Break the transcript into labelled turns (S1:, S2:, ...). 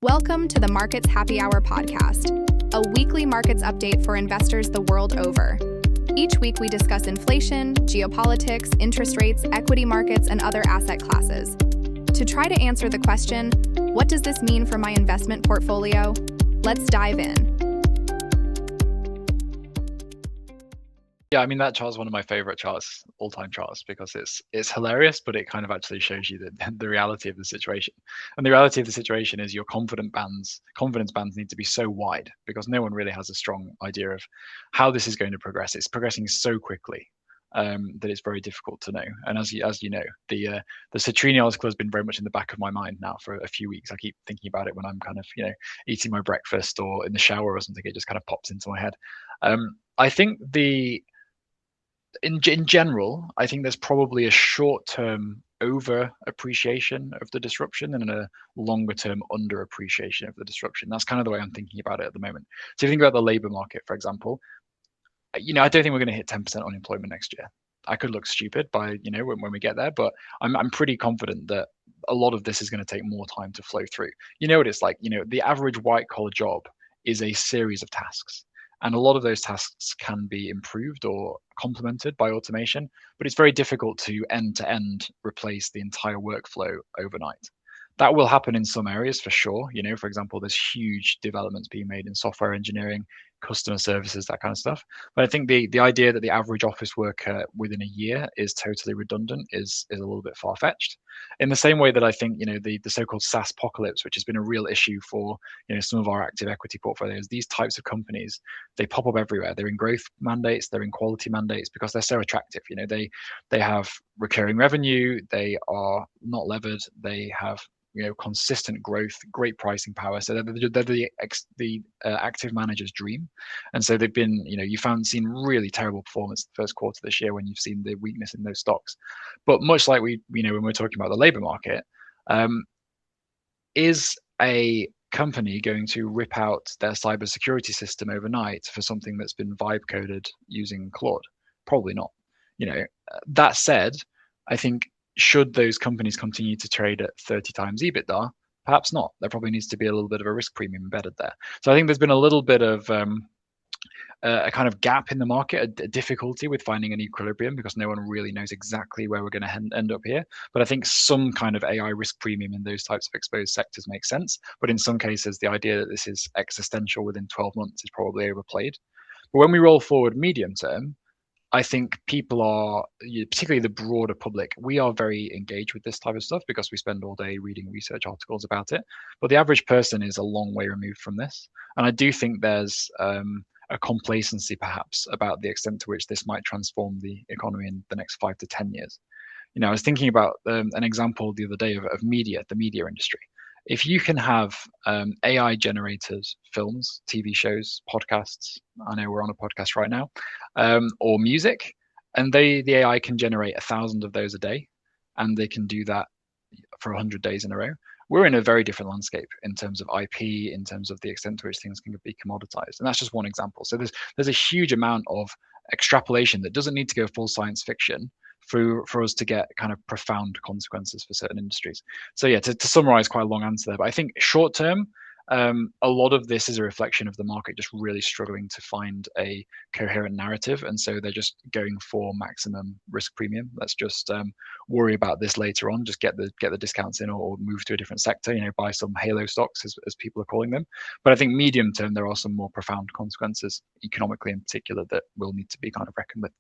S1: Welcome to the Markets Happy Hour podcast, a weekly markets update for investors the world over. Each week we discuss inflation, geopolitics, interest rates, equity markets, and other asset classes. To try to answer the question, what does this mean for my investment portfolio? Let's dive in.
S2: Yeah, I mean, that chart's one of my favorite charts, all-time charts, because it's hilarious, but it kind of actually shows you the reality of the situation. And the reality of the situation is your confidence bands need to be so wide because no one really has a strong idea of how this is going to progress. It's progressing so quickly that it's very difficult to know. And as you know, the Citrini article has been very much in the back of my mind now for a few weeks. I keep thinking about it when I'm kind of eating my breakfast or in the shower or something. It just kind of pops into my head. I think in general, I think there's probably a short-term over appreciation of the disruption and a longer-term under appreciation of the disruption. That's kind of the way I'm thinking about it at the moment. So if you think about the labor market, for example, I don't think we're going to hit 10% unemployment next year. I could look stupid by when we get there, but I'm pretty confident that a lot of this is going to take more time to flow through. You know what it's like. The average white-collar job is a series of tasks. And a lot of those tasks can be improved or complemented by automation, but it's very difficult to end-to-end replace the entire workflow overnight. That will happen in some areas for sure. For example, there's huge developments being made in software engineering, customer services, that kind of stuff. But I think the idea that the average office worker within a year is totally redundant is a little bit far-fetched. In the same way that I think the so-called SaaS apocalypse, which has been a real issue for some of our active equity portfolios, these types of companies, they pop up everywhere. They're in growth mandates, they're in quality mandates because they're so attractive. They have recurring revenue, they are not levered, they have consistent growth, great pricing power. So they're the active manager's dream. And so they've been, you've seen really terrible performance the first quarter this year when you've seen the weakness in those stocks. But much like when we're talking about the labor market, is a company going to rip out their cybersecurity system overnight for something that's been vibe coded using Claude? Probably not. That said, I think should those companies continue to trade at 30 times EBITDA? Perhaps not. There probably needs to be a little bit of a risk premium embedded there. So I think there's been a little bit of a kind of gap in the market, a difficulty with finding an equilibrium because no one really knows exactly where we're going to end up here. But I think some kind of AI risk premium in those types of exposed sectors makes sense. But in some cases, the idea that this is existential within 12 months is probably overplayed. But when we roll forward medium term, I think people are, particularly the broader public, we are very engaged with this type of stuff because we spend all day reading research articles about it. But the average person is a long way removed from this. And I do think there's a complacency perhaps about the extent to which this might transform the economy in the next 5 to 10 years. I was thinking about an example the other day of media, the media industry. If you can have AI generated films, TV shows, podcasts, I know we're on a podcast right now, or music, and the AI can generate 1,000 of those a day, and they can do that for 100 days in a row, we're in a very different landscape in terms of IP, in terms of the extent to which things can be commoditized. And that's just one example. So there's a huge amount of extrapolation that doesn't need to go full science fiction for us to get kind of profound consequences for certain industries. So yeah, to summarize quite a long answer there, but I think short term, a lot of this is a reflection of the market just really struggling to find a coherent narrative, and so they're just going for maximum risk premium. Let's just worry about this later on. Just get the discounts in, or move to a different sector. Buy some halo stocks, as people are calling them. But I think medium term, there are some more profound consequences, economically in particular, that will need to be kind of reckoned with.